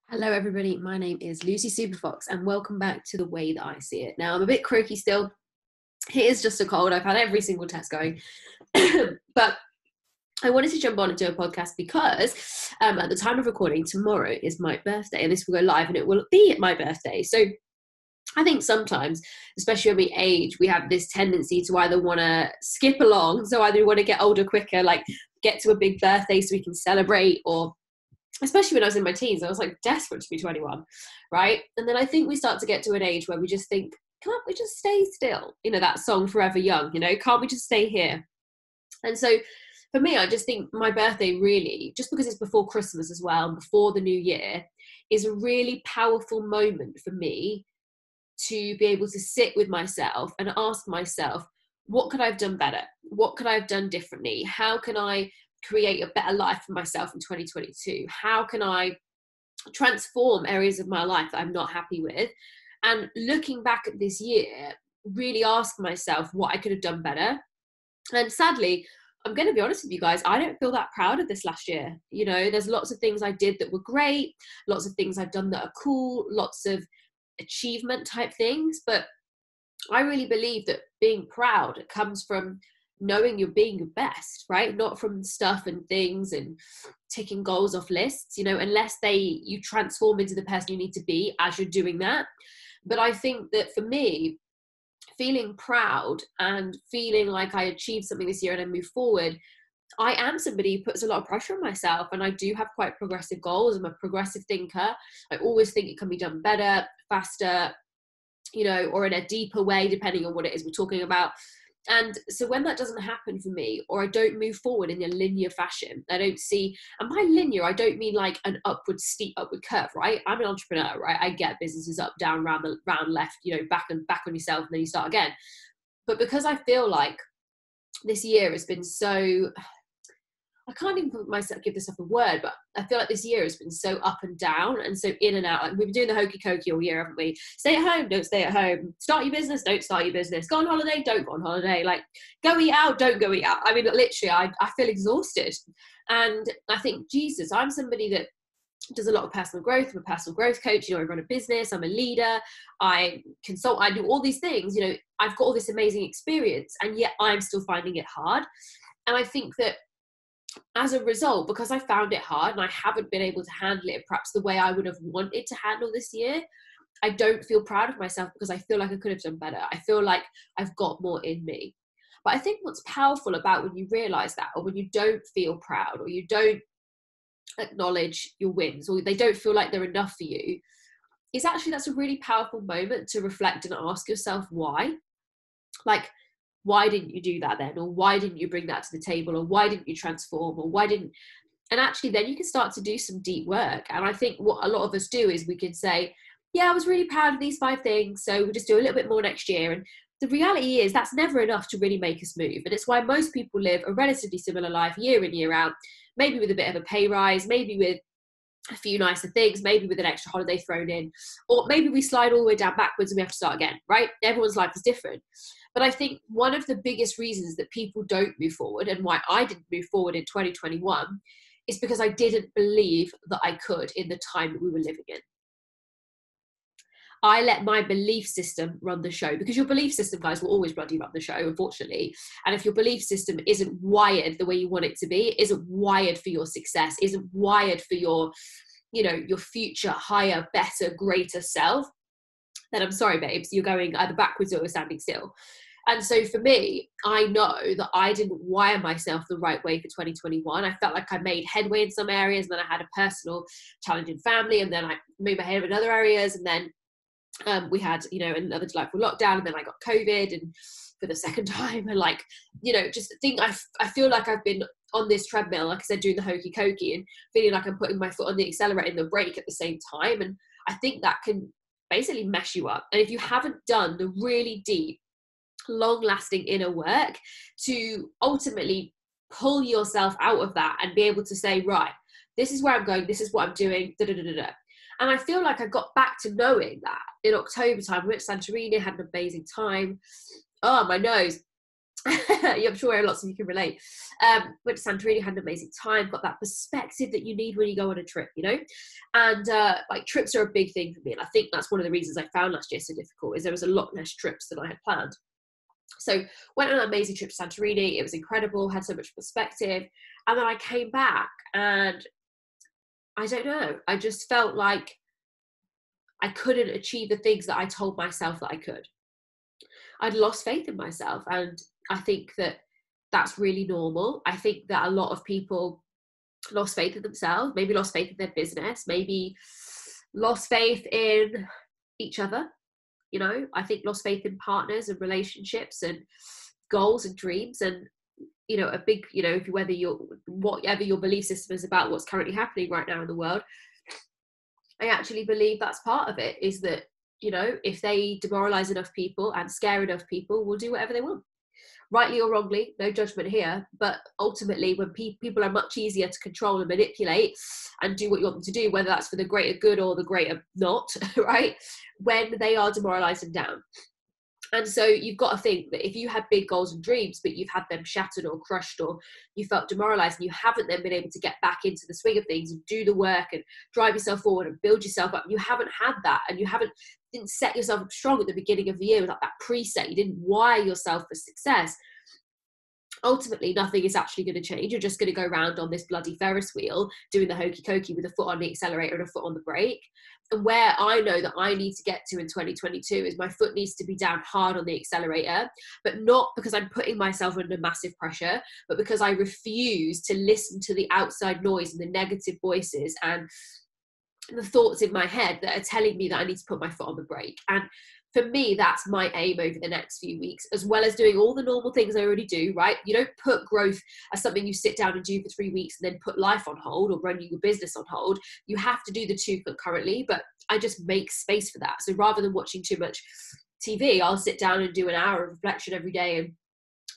Hello everybody, my name is Lucy Superfox and welcome back to The Way That I See It. Now I'm a bit croaky still, it is just a cold, I've had every single test going, but I wanted to jump on and do a podcast because at the time of recording, tomorrow is my birthday and this will go live and it will be my birthday. So I think sometimes, especially when we age, we have this tendency to either want to skip along, so either we want to get older quicker, like get to a big birthday so we can celebrate, or especially when I was in my teens, I was like desperate to be 21, right? And then I think we start to get to an age where we just think, can't we just stay still? You know, that song Forever Young, can't we just stay here? And so for me, I just think my birthday really, just because it's before Christmas as well, and before the new year, is a really powerful moment for me to be able to sit with myself and ask myself, what could I have done better? What could I have done differently? How can I create a better life for myself in 2022? How can I transform areas of my life that I'm not happy with? And looking back at this year, really ask myself what I could have done better. And sadly, I'm going to be honest with you guys, I don't feel that proud of this last year. There's lots of things I did that were great, lots of things I've done that are cool, lots of achievement type things. But I really believe that being proud comes from knowing you're being your best, right? Not from stuff and things and ticking goals off lists, unless you transform into the person you need to be as you're doing that. But I think that for me, feeling proud and feeling like I achieved something this year and I move forward, I am somebody who puts a lot of pressure on myself, and I do have quite progressive goals. I'm a progressive thinker. I always think it can be done better, faster, or in a deeper way, depending on what it is we're talking about. And so when that doesn't happen for me, or I don't move forward in a linear fashion, I don't see, and by linear, I don't mean like an steep upward curve, right? I'm an entrepreneur, right? I get businesses up, down, round, left, back on yourself, and then you start again. But because I feel like this year has been so, I can't even give this up a word, but I feel like this year has been so up and down and so in and out. Like we've been doing the hokey cokey all year, haven't we? Stay at home, don't stay at home. Start your business, don't start your business. Go on holiday, don't go on holiday. Like go eat out, don't go eat out. I mean, literally, I feel exhausted. And I think, Jesus, I'm somebody that does a lot of personal growth. I'm a personal growth coach. I run a business. I'm a leader. I consult. I do all these things. I've got all this amazing experience, and yet I'm still finding it hard. And I think that as a result, because I found it hard and I haven't been able to handle it perhaps the way I would have wanted to handle this year, I don't feel proud of myself because I feel like I could have done better. I feel like I've got more in me. But I think what's powerful about when you realize that, or when you don't feel proud, or you don't acknowledge your wins, or they don't feel like they're enough for you, is actually that's a really powerful moment to reflect and ask yourself why. Like, why didn't you do that then? Or why didn't you bring that to the table? Or why didn't you transform? Or why didn't... And actually then you can start to do some deep work. And I think what a lot of us do is we can say, yeah, I was really proud of these 5 things, so we'll just do a little bit more next year. And the reality is that's never enough to really make us move. And it's why most people live a relatively similar life year in, year out, maybe with a bit of a pay rise, maybe with a few nicer things, maybe with an extra holiday thrown in, or maybe we slide all the way down backwards and we have to start again, right? Everyone's life is different. But I think one of the biggest reasons that people don't move forward, and why I didn't move forward in 2021, is because I didn't believe that I could in the time that we were living in. I let my belief system run the show, because your belief system, guys, will always bloody run the show, unfortunately. And if your belief system isn't wired the way you want it to be, isn't wired for your success, isn't wired for your future, higher, better, greater self, then I'm sorry, babes, you're going either backwards or you're standing still. And so for me, I know that I didn't wire myself the right way for 2021. I felt like I made headway in some areas, and then I had a personal challenge in family, and then I moved my head in other areas, and then we had, another delightful lockdown, and then I got COVID, and for the second time, and just think I feel like I've been on this treadmill, like I said, doing the hokey cokey, and feeling like I'm putting my foot on the accelerator and the brake at the same time. And I think that can basically mess you up. And if you haven't done the really deep, long-lasting inner work to ultimately pull yourself out of that and be able to say, right, this is where I'm going, this is what I'm doing, da da da da. And I feel like I got back to knowing that in October time. We went to Santorini, had an amazing time. Oh, my nose. I'm sure lots of you can relate. Went to Santorini, had an amazing time, got that perspective that you need when you go on a trip, you know? And like trips are a big thing for me. And I think that's one of the reasons I found last year so difficult, is there was a lot less trips than I had planned. So went on an amazing trip to Santorini. It was incredible, had so much perspective. And then I came back and I don't know, I just felt like I couldn't achieve the things that I told myself that I could. I'd lost faith in myself. And I think that that's really normal. I think that a lot of people lost faith in themselves, maybe lost faith in their business, maybe lost faith in each other. You know, I think lost faith in partners and relationships and goals and dreams. And, you know, a big, you know, whether whatever your belief system is about what's currently happening right now in the world, I actually believe that's part of it, is that, you know, if they demoralize enough people and scare enough people, will do whatever they want. Rightly or wrongly, no judgment here, but ultimately when people are much easier to control and manipulate and do what you want them to do, whether that's for the greater good or the greater not, right, when they are demoralized and down. And so you've got to think that if you had big goals and dreams, but you've had them shattered or crushed, or you felt demoralized and you haven't then been able to get back into the swing of things and do the work and drive yourself forward and build yourself up, you haven't had that, and you didn't set yourself up strong at the beginning of the year with like that preset, you didn't wire yourself for success, ultimately nothing is actually going to change. You're just going to go around on this bloody Ferris wheel doing the hokey cokey with a foot on the accelerator and a foot on the brake. And where I know that I need to get to in 2022 is my foot needs to be down hard on the accelerator, but not because I'm putting myself under massive pressure, but because I refuse to listen to the outside noise and the negative voices and the thoughts in my head that are telling me that I need to put my foot on the brake. And for me, that's my aim over the next few weeks, as well as doing all the normal things I already do, right? You don't put growth as something you sit down and do for 3 weeks and then put life on hold or run your business on hold. You have to do the two concurrently, but I just make space for that. So rather than watching too much TV, I'll sit down and do an hour of reflection every day and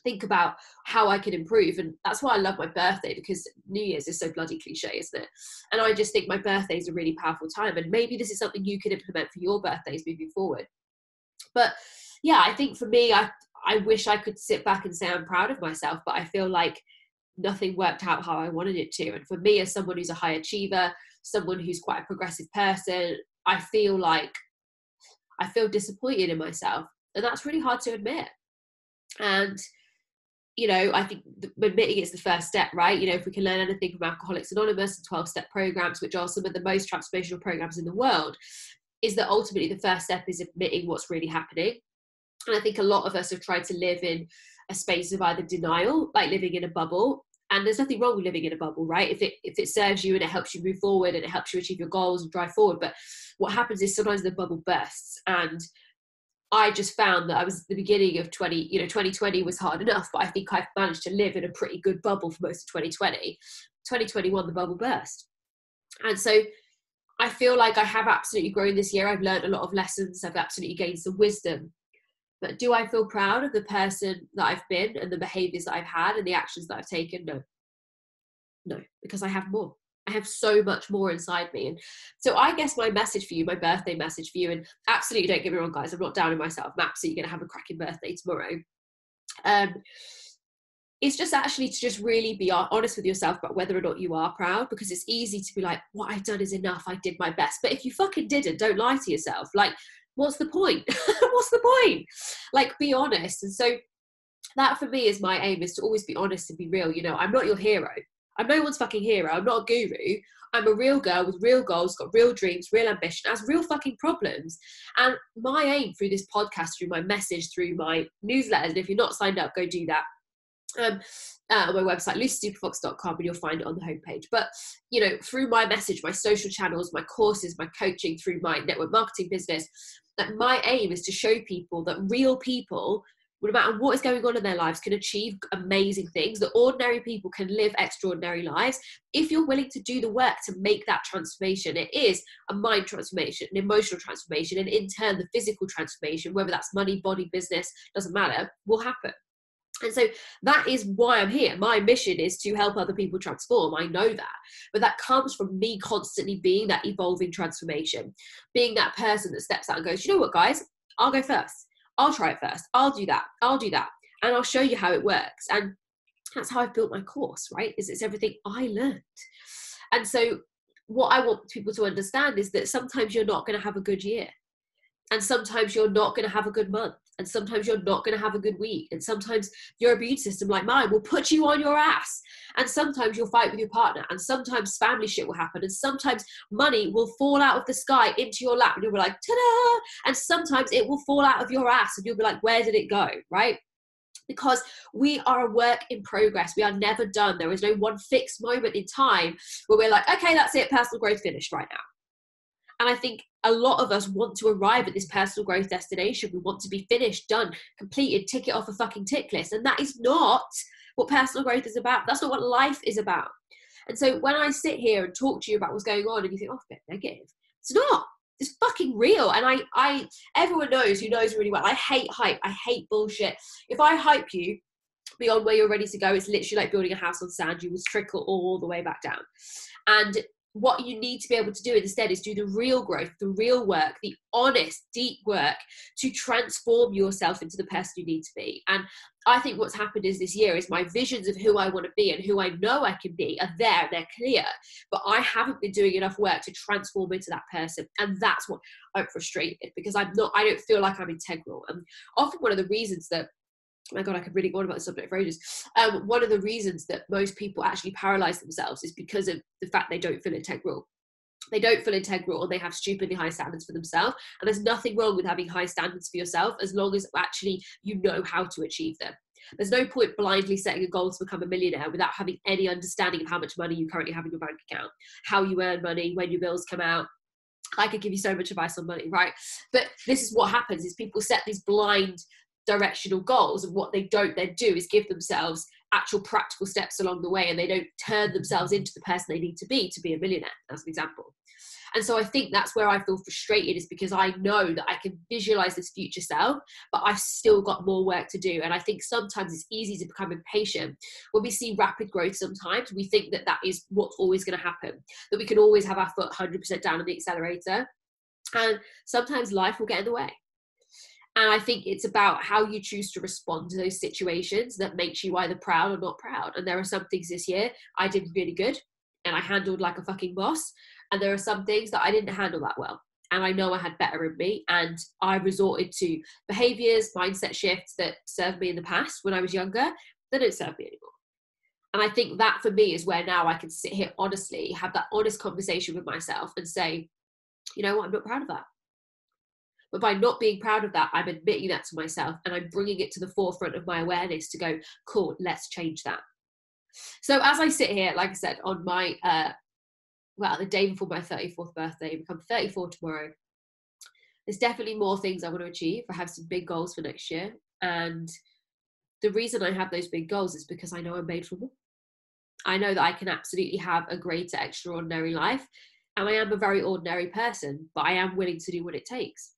think about how I can improve. And that's why I love my birthday, because New Year's is so bloody cliche, isn't it? And I just think my birthday is a really powerful time. And maybe this is something you could implement for your birthdays moving forward. But yeah, I think for me, I wish I could sit back and say I'm proud of myself, but I feel like nothing worked out how I wanted it to. And for me, as someone who's a high achiever, someone who's quite a progressive person, I feel disappointed in myself. And that's really hard to admit. And, you know, I think admitting it's the first step, right? You know, if we can learn anything from Alcoholics Anonymous and 12-step programs, which are some of the most transformational programs in the world, is that ultimately the first step is admitting what's really happening. And I think a lot of us have tried to live in a space of either denial, like living in a bubble. And there's nothing wrong with living in a bubble, right? If it serves you and it helps you move forward and it helps you achieve your goals and drive forward. But what happens is sometimes the bubble bursts. And I just found that I was at the beginning of 2020 was hard enough, but I think I've managed to live in a pretty good bubble for most of 2020. 2021, the bubble burst. And so I feel like I have absolutely grown this year. I've learned a lot of lessons. I've absolutely gained some wisdom. But do I feel proud of the person that I've been and the behaviors that I've had and the actions that I've taken? No, because I have more. I have so much more inside me. And so I guess my message for you, my birthday message for you, and absolutely don't get me wrong, guys, I'm not down on myself. I'm absolutely going to have a cracking birthday tomorrow. It's just actually to just really be honest with yourself about whether or not you are proud, because it's easy to be like, what I've done is enough, I did my best. But if you fucking didn't, don't lie to yourself. Like, what's the point? What's the point? Like, be honest. And so that for me is my aim, is to always be honest and be real. You know, I'm not your hero. I'm no one's fucking hero. I'm not a guru. I'm a real girl with real goals, got real dreams, real ambition, has real fucking problems. And my aim through this podcast, through my message, through my newsletters, and if you're not signed up, go do that. On my website, lucysuperfox.com, and you'll find it on the homepage. But, you know, through my message, my social channels, my courses, my coaching, through my network marketing business, that my aim is to show people that real people, no matter what is going on in their lives, can achieve amazing things, that ordinary people can live extraordinary lives if you're willing to do the work to make that transformation. It is a mind transformation, an emotional transformation, and in turn the physical transformation, whether that's money, body, business, doesn't matter, will happen. And so that is why I'm here. My mission is to help other people transform. I know that. But that comes from me constantly being that evolving transformation, being that person that steps out and goes, you know what, guys, I'll go first. I'll try it first. I'll do that. I'll do that. And I'll show you how it works. And that's how I've built my course, right? It's everything I learned. And so what I want people to understand is that sometimes you're not going to have a good year. And sometimes you're not going to have a good month. And sometimes you're not going to have a good week. And sometimes your immune system, like mine, will put you on your ass. And sometimes you'll fight with your partner. And sometimes family shit will happen. And sometimes money will fall out of the sky into your lap. And you'll be like, ta-da! And sometimes it will fall out of your ass. And you'll be like, where did it go, right? Because we are a work in progress. We are never done. There is no one fixed moment in time where we're like, okay, that's it. Personal growth finished right now. And I think a lot of us want to arrive at this personal growth destination. We want to be finished, done, completed, tick it off a fucking tick list. And that is not what personal growth is about. That's not what life is about. And so when I sit here and talk to you about what's going on and you think, oh, it's a bit negative, it's not. It's fucking real. And I everyone knows who knows really well, I hate hype. I hate bullshit. If I hype you beyond where you're ready to go, it's literally like building a house on sand. You will trickle all the way back down. And what you need to be able to do instead is do the real growth, the real work, the honest, deep work to transform yourself into the person you need to be. And I think what's happened is this year is my visions of who I want to be and who I know I can be are there, they're clear, but I haven't been doing enough work to transform into that person. And that's what I'm frustrated because I don't feel like I'm integral. And often one of the reasons that, oh my God, I could really go on about this subject for ages. One of the reasons that most people actually paralyze themselves is because of the fact they don't feel integral. They don't feel integral and they have stupidly high standards for themselves. And there's nothing wrong with having high standards for yourself as long as actually you know how to achieve them. There's no point blindly setting a goal to become a millionaire without having any understanding of how much money you currently have in your bank account, how you earn money, when your bills come out. I could give you so much advice on money, right? But this is what happens is people set these blind directional goals, and what they don't then do is give themselves actual practical steps along the way, and they don't turn themselves into the person they need to be a millionaire, as an example. And so I think that's where I feel frustrated, is because I know that I can visualize this future self, but I've still got more work to do. And I think sometimes it's easy to become impatient. When we see rapid growth, sometimes we think that that is what's always going to happen, that we can always have our foot 100% down on the accelerator, and sometimes life will get in the way. And I think it's about how you choose to respond to those situations that makes you either proud or not proud. And there are some things this year I did really good and I handled like a fucking boss. And there are some things that I didn't handle that well. And I know I had better in me. And I resorted to behaviors, mindset shifts that served me in the past when I was younger that don't serve me anymore. And I think that for me is where now I can sit here honestly, have that honest conversation with myself and say, you know what, I'm not proud of that. But by not being proud of that, I'm admitting that to myself and I'm bringing it to the forefront of my awareness to go, cool, let's change that. So as I sit here, like I said, on my, the day before my 34th birthday, I become 34 tomorrow. There's definitely more things I want to achieve. I have some big goals for next year. And the reason I have those big goals is because I know I'm made for more. I know that I can absolutely have a greater, extraordinary life. And I am a very ordinary person, but I am willing to do what it takes.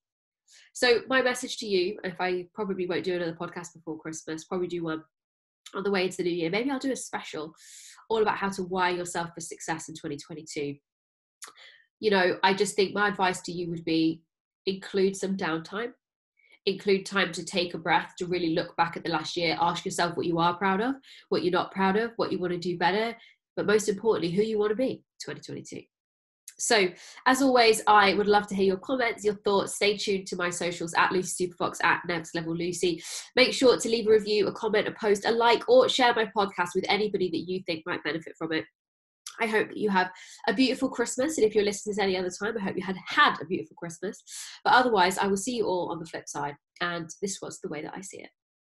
So my message to you, if I probably won't do another podcast before Christmas, probably do one on the way into the new year. Maybe I'll do a special all about how to wire yourself for success in 2022. You know, I just think my advice to you would be include some downtime, include time to take a breath, to really look back at the last year, ask yourself what you are proud of, what you're not proud of, what you want to do better, but most importantly, who you want to be 2022. So as always, I would love to hear your comments, your thoughts. Stay tuned to my socials at Lucy Superfox, at Next Level Lucy. Make sure to leave a review, a comment, a post, a like, or share my podcast with anybody that you think might benefit from it. I hope that you have a beautiful Christmas. And if you're listening to any other time, I hope you had a beautiful Christmas. But otherwise, I will see you all on the flip side. And this was the way that I see it.